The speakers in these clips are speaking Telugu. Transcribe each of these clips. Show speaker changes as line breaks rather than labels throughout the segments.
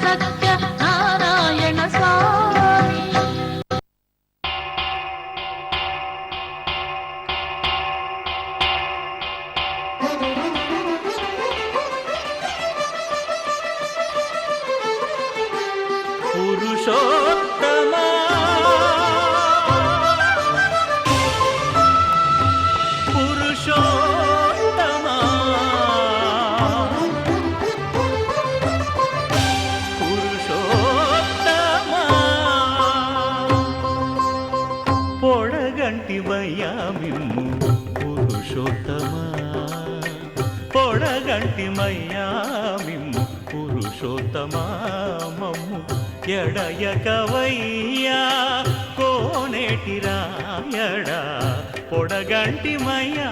సత్య నారాయణ స్వామి.
పురుషోత్తమా పురుషోత్తమా పురుషోత్తమా పొడగంటివయ్యా మిమ్ము పురుషోత్తమా పొడగంటిమయ్యా మిమ్ము పురుషోత్తమా మమ్ము ఎడయకవయ్యా కోనేటి రాయడా పొడగంటిమయ్యా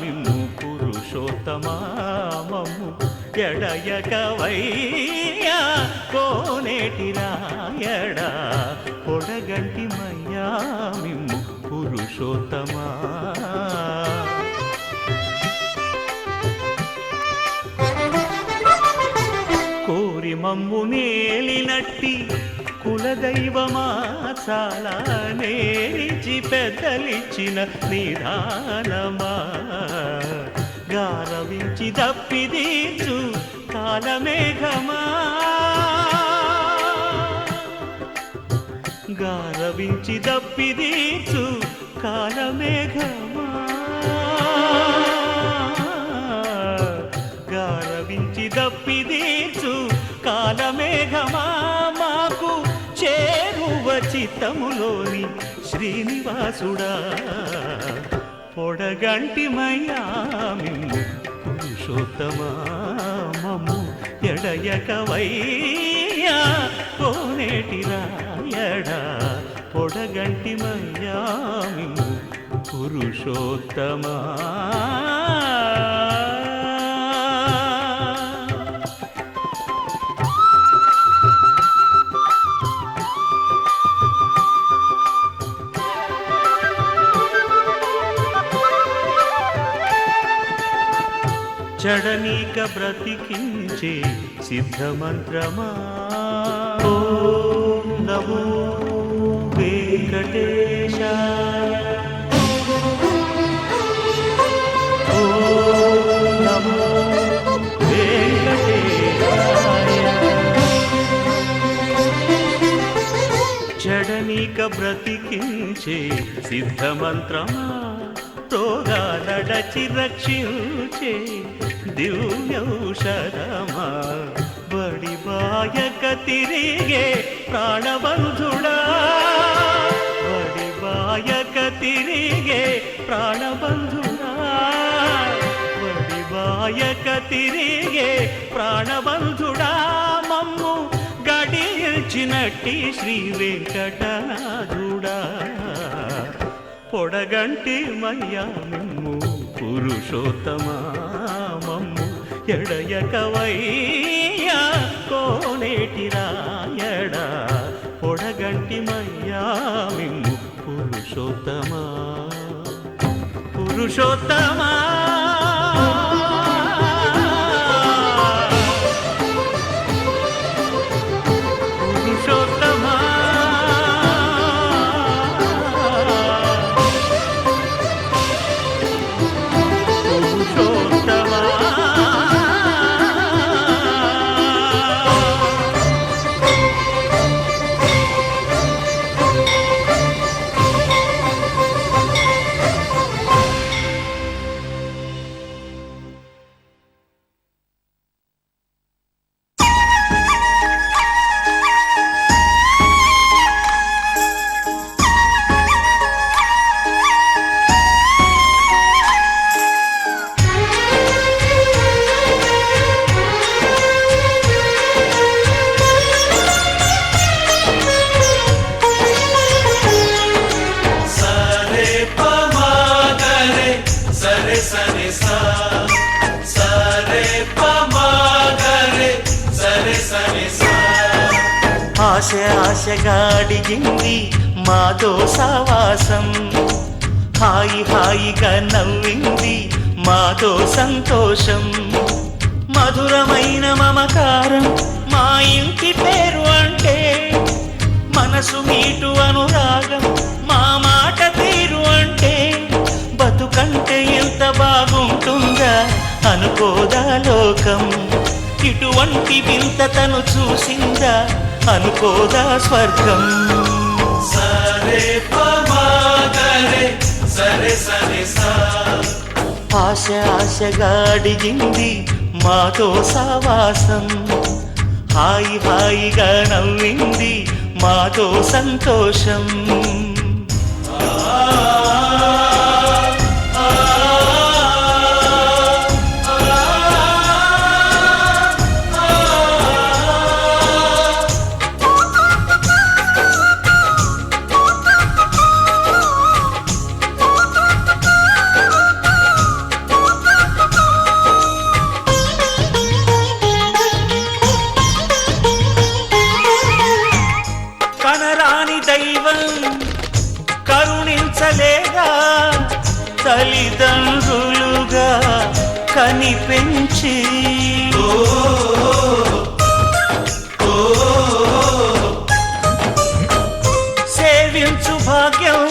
మిమ్ము పురుషోత్తమా మమ్ము ఎడయకవయ్యా కోనేటి రాయడా పొడగంటిమయ్యా మిమ్ము పురుషోత్తమా. కోరి మమ్ము నేలినట్టి కులదైవమా చాలా నేరిచి పెద్దలిచ్చిన నిదానమా గారవించి దప్పిదీర్చు కాలమేఘమా గారవించి దప్పిదీర్చు కాలమేఘమా గారవించి దప్పిదీర్చు కాలమేఘమా మాకు చేరువ చిత్తములోని శ్రీనివాసుడా పొడగంటిమయ్యా మిమ్ము పురుషోత్తమా మమ్ము ఎడయకవయ్యా కోనేటి రాయడా పొడగంటిమయ్యా మిమ్ము పురుషోత్తమా. చడనీక బ్రతికించే సిద్ధమంత్రమా ఓం నమో వెంకటేశాయ ఓం నమో వెంకటేశాయ. చడనీక బ్రతికించే సిద్ధమంత్రమా రోగాలడచి రక్షించే దివ్యౌషధమా బడిబాయక తిరిగే ప్రాణబంధుడా బడిబాయక తిరిగే ప్రాణబంధుడా బడిబాయక తిరిగే ప్రాణబంధుడా మమ్ము గడిచినట్టి శ్రీ వెంకటనాథుడా పొడగంటి మయ్యా మిమ్ము పురుషోత్తమా మమ్ము ఎడయకవయ్యా కోనేటి రాయడా పొడగంటి మయ్యా మిమ్ము పురుషోత్తమా పురుషోత్తమా. ఆశ ఆశగాడిగింది మాతో సావాసం హాయి హాయిగా నవ్వింది మాతో సంతోషం మధురమైన మమకారం మా ఇంటి మనసు మీటు అనురాగం మా మాట తీరు అంటే బతుకంటే ఎంత బాగుంటుందా అనుకోదా లోకం. ఇటువంటి వింత తను చూసిందా అనుకోదా స్వర్గం. సరే పమాగరే సరే సరే సా ఆశ ఆశగా అడిగింది మాతో సావాసం. హాయి హాయిగా నవ్వింది మాతో సంతోషం. కనరాని దైవం కరుణించలేదా తల్లిదండ్రులుగా కనిపెంచి. సేవించు భాగ్యం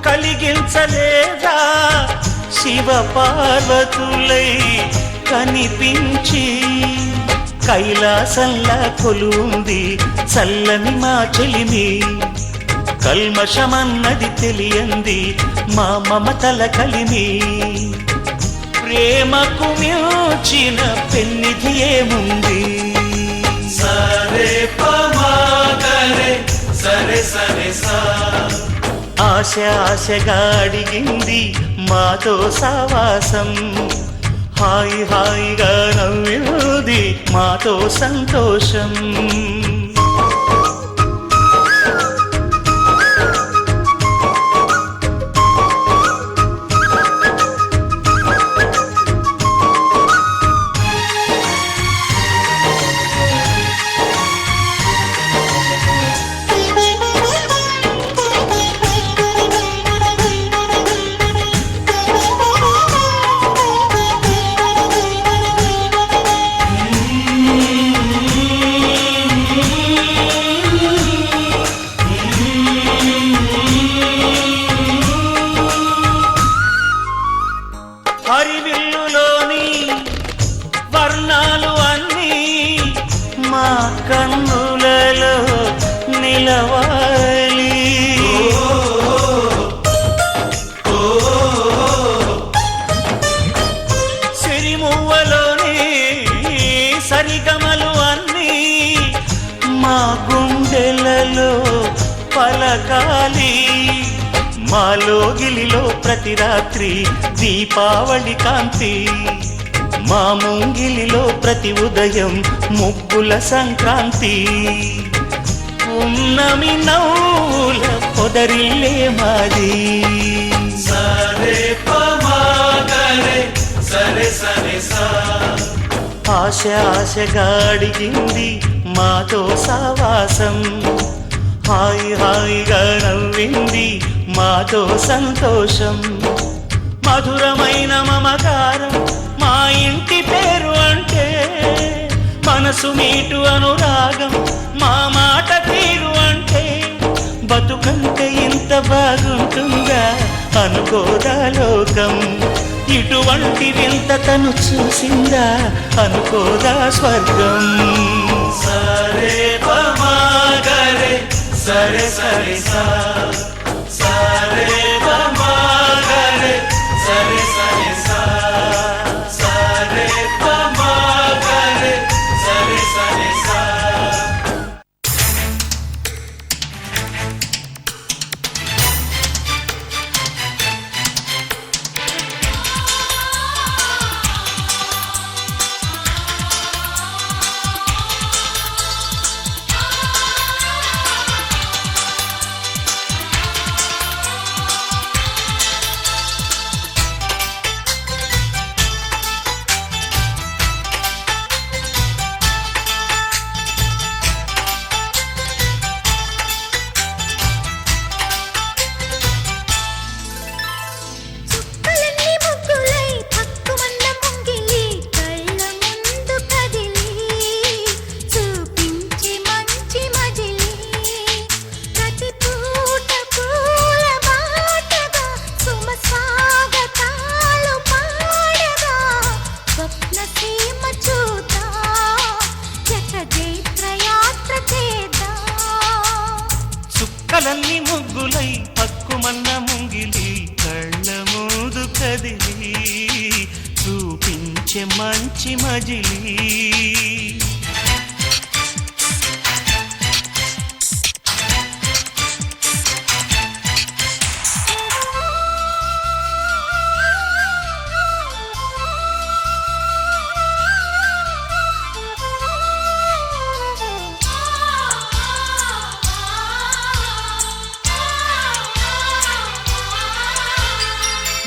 కలిగించలేదా శివ పార్వతులై కనిపించి. కైలాసంలా కొలుంది చల్లని మా చెలిమి. కల్మషమన్నది తెలియంది మా మమతల కలిమి. ప్రేమకు మించిన పెన్నిధి ఏముంది. సరే పమాగరే సరే సరే సా ఆశ ఆశగా అడిగింది మాతో సావాసం. హాయి హాయిగా నవ్వింది మాతో సంతోషం. హరివిల్లులోని వర్ణాలు అన్నీ మా కన్నులలో నిలవాలి. సిరిమువ్వలోని సరిగమలు అన్నీ మా గుండెలలో పలకాలి. మాలో గిలిలో ప్రతి రాత్రి దీపావళి కాంతి. మా ముంగిలిలో ప్రతి ఉదయం ముగ్గుల సంక్రాంతి. ఉన్నమి నవ్వుల పొదరిల్లే మాది. సరే పమాగరే సరే సరే సా ఆశ ఆశగా అడిగింది మాతో సావాసం. హాయి హాయిగా నవ్వింది మాతో సంతోషం. మధురమైన మమకారం మా ఇంటి పేరు అంటే మనసు మీటు అనురాగం మా మాట తీరు అంటే బతుకంటే ఇంత బాగుంటుందా అనుకోదా లోకం. ఇటువంటి వింత తను చూసిందా అనుకోదా స్వర్గం. సరే పమాగరే సరే సరే సా సరే పమాగరే సరే సరే సా సరే పమాగరే సరే సరే సా. చుక్కలన్నీ ముగ్గులై పక్కుమన్న ముంగిలి కళ్ళ మూదు కదిలి చూపించే మంచి మజిలీ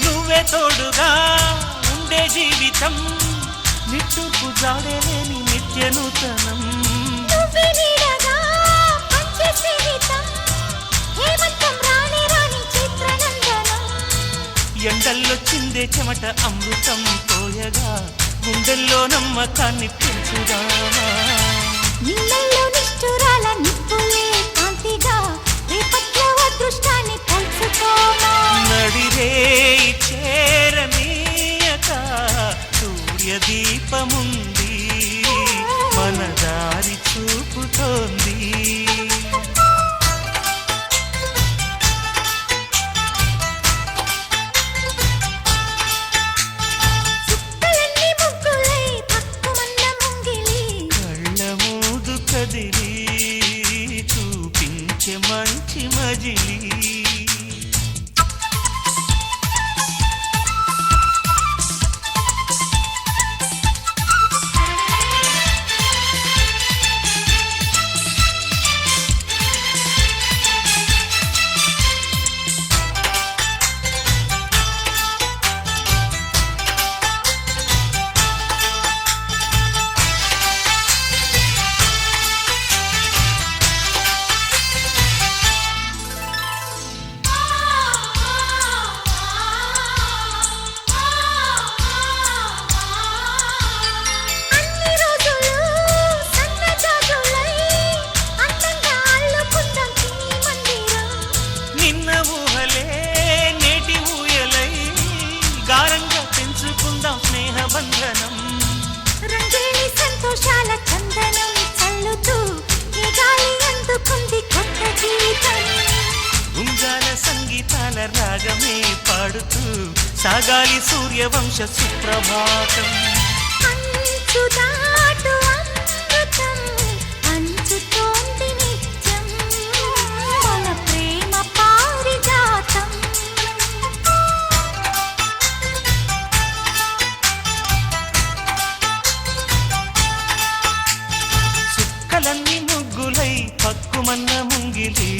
నువ్వే తోడుగా ఉండే జీవితం నిట్టుకు జాడలేని నిత్య నూతనం
నువ్వే నీడగా పంచే జీవితం హేమంతం రాని రాని చిత్రనందనం
ఎండల్లో చిందే చెమట అమృతం పోయగా గుండెల్లో నమ్మకాన్ని పెంచుదామా
నీళ్ళల్లో నిష్ఠురాల నిప్పులే కాంతిగా రేపట్లో అదృష్టాన్ని పంచుకోమా
నడిరే చేరనీయక సూర్యదీపముంది మన దారి చూపుతోంది
చుక్కలన్నీ ముగ్గులై పక్కుమన్న ముంగిలి
కళ్ళ మూదు కదిలి చూపించే మంచి మజిలీ
అన్ని రోజులు సన్నజాజులై అందంగా అల్లుకుందాం చిన్ని మందిరం
నిన్న ఊహలే నేటి ఊయలై గారంగా పెంచుకుందాం స్నేహబంధనం
రంగేలి సంతోషాల చందనం చల్లుతూ ఈ గాలి అందుకుంది కొత్త జీవితం
ఉంగాల సంగీతాల రాగమే పాడుతూ సాగాలి సూర్యవంశ సుప్రభాతం
అంచు దాటు అమృతం పంచుతోంది నిత్యం మన ప్రేమ పారిజాతం
చుక్కలన్నీ ముగ్గులై పక్కుమన్న ముంగిలి